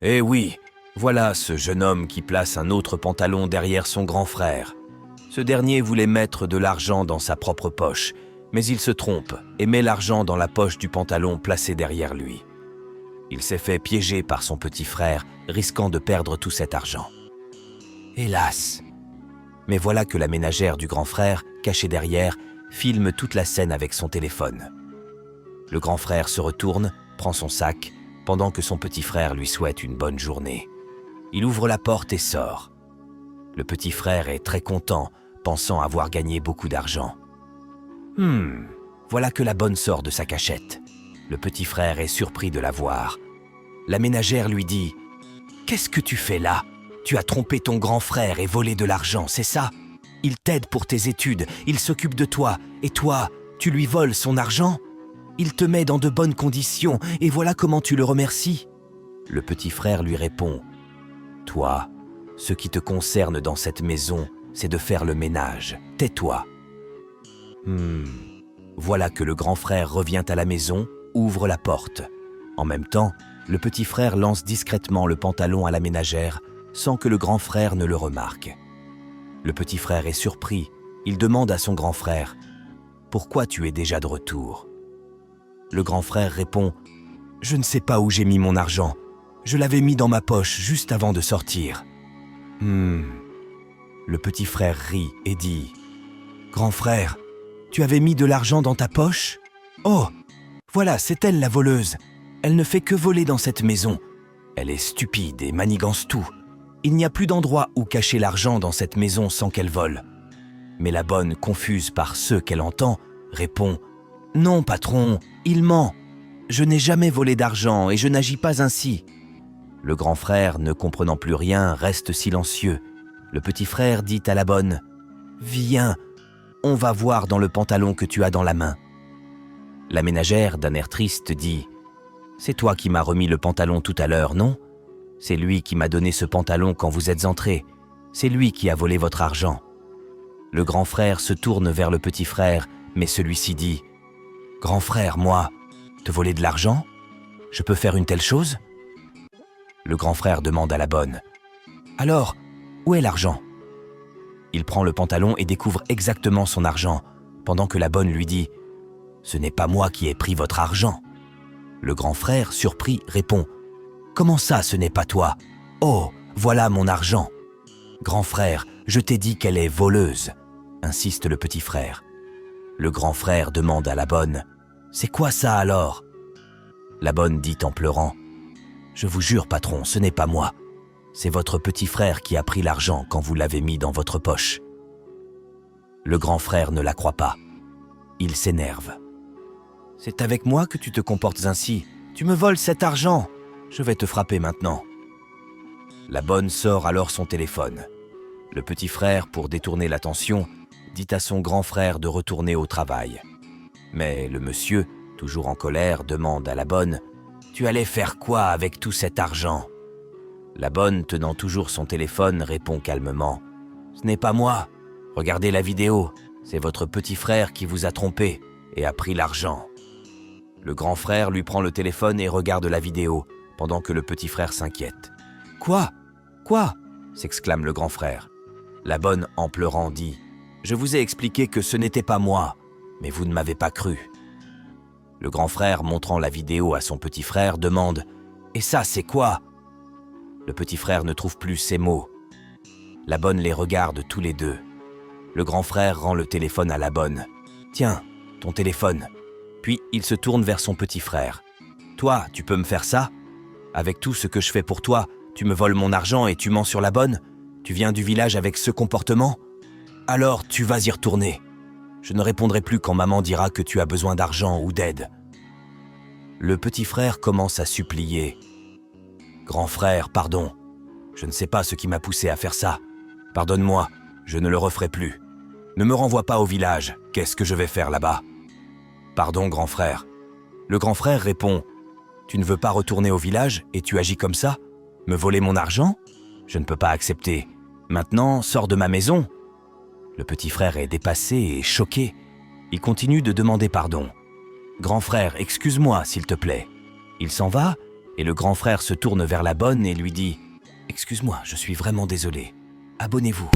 Eh oui, voilà ce jeune homme qui place un autre pantalon derrière son grand frère. Ce dernier voulait mettre de l'argent dans sa propre poche, mais il se trompe et met l'argent dans la poche du pantalon placé derrière lui. Il s'est fait piéger par son petit frère, risquant de perdre tout cet argent. Hélas! Mais voilà que la ménagère du grand frère, cachée derrière, filme toute la scène avec son téléphone. Le grand frère se retourne, prend son sac, pendant que son petit frère lui souhaite une bonne journée. Il ouvre la porte et sort. Le petit frère est très content, pensant avoir gagné beaucoup d'argent. Voilà que la bonne sort de sa cachette. Le petit frère est surpris de la voir. La ménagère lui dit « Qu'est-ce que tu fais là ? Tu as trompé ton grand frère et volé de l'argent, c'est ça ? Il t'aide pour tes études, il s'occupe de toi, et toi, tu lui voles son argent ? Il te met dans de bonnes conditions, et voilà comment tu le remercies. » Le petit frère lui répond « Toi, ce qui te concerne dans cette maison, c'est de faire le ménage. Tais-toi. » Voilà que le grand frère revient à la maison, ouvre la porte. En même temps, le petit frère lance discrètement le pantalon à la ménagère, sans que le grand frère ne le remarque. Le petit frère est surpris. Il demande à son grand frère « Pourquoi tu es déjà de retour ?» Le grand frère répond « Je ne sais pas où j'ai mis mon argent. Je l'avais mis dans ma poche juste avant de sortir. » Le petit frère rit et dit « Grand frère, tu avais mis de l'argent dans ta poche ? Oh, voilà, c'est elle la voleuse. Elle ne fait que voler dans cette maison. Elle est stupide et manigance tout. Il n'y a plus d'endroit où cacher l'argent dans cette maison sans qu'elle vole. » Mais la bonne, confuse par ceux qu'elle entend, répond « Non, patron, il ment. Je n'ai jamais volé d'argent et je n'agis pas ainsi. » Le grand frère, ne comprenant plus rien, reste silencieux. Le petit frère dit à la bonne « Viens, on va voir dans le pantalon que tu as dans la main. » La ménagère, d'un air triste, dit « C'est toi qui m'as remis le pantalon tout à l'heure, non ? C'est lui qui m'a donné ce pantalon quand vous êtes entrés. C'est lui qui a volé votre argent. » Le grand frère se tourne vers le petit frère, mais celui-ci dit « Grand frère, moi, te voler de l'argent ? Je peux faire une telle chose ?» Le grand frère demande à la bonne « Alors, où est l'argent ?» Il prend le pantalon et découvre exactement son argent, pendant que la bonne lui dit « Ce n'est pas moi qui ai pris votre argent. » Le grand frère, surpris, répond « Comment ça, ce n'est pas toi ? Oh, voilà mon argent. » « Grand frère, je t'ai dit qu'elle est voleuse, » insiste le petit frère. Le grand frère demande à la bonne « C'est quoi ça alors ?» La bonne dit en pleurant « Je vous jure, patron, ce n'est pas moi. C'est votre petit frère qui a pris l'argent quand vous l'avez mis dans votre poche. » Le grand frère ne la croit pas. Il s'énerve. « C'est avec moi que tu te comportes ainsi. Tu me voles cet argent. Je vais te frapper maintenant. » La bonne sort alors son téléphone. Le petit frère, pour détourner l'attention, dit à son grand frère de retourner au travail. Mais le monsieur, toujours en colère, demande à la bonne « Tu allais faire quoi avec tout cet argent ?» La bonne, tenant toujours son téléphone, répond calmement « Ce n'est pas moi. Regardez la vidéo. C'est votre petit frère qui vous a trompé et a pris l'argent. » Le grand frère lui prend le téléphone et regarde la vidéo, pendant que le petit frère s'inquiète. « Quoi ? Quoi ?» s'exclame le grand frère. La bonne, en pleurant, dit « Je vous ai expliqué que ce n'était pas moi, mais vous ne m'avez pas cru. » Le grand frère, montrant la vidéo à son petit frère, demande « Et ça, c'est quoi ?» Le petit frère ne trouve plus ses mots. La bonne les regarde tous les deux. Le grand frère rend le téléphone à la bonne. « Tiens, ton téléphone. » Puis il se tourne vers son petit frère. « Toi, tu peux me faire ça ? Avec tout ce que je fais pour toi, tu me voles mon argent et tu mens sur la bonne ? Tu viens du village avec ce comportement ? Alors tu vas y retourner. Je ne répondrai plus quand maman dira que tu as besoin d'argent ou d'aide. » Le petit frère commence à supplier. « Grand frère, pardon. Je ne sais pas ce qui m'a poussé à faire ça. Pardonne-moi, je ne le referai plus. Ne me renvoie pas au village, qu'est-ce que je vais faire là-bas ? » « Pardon, grand frère. » Le grand frère répond « Tu ne veux pas retourner au village et tu agis comme ça ? Me voler mon argent ? Je ne peux pas accepter. Maintenant, sors de ma maison. » Le petit frère est dépassé et choqué. Il continue de demander pardon. « Grand frère, excuse-moi, s'il te plaît. » Il s'en va Et le grand frère se tourne vers la bonne et lui dit « Excuse-moi, je suis vraiment désolé. Abonnez-vous. »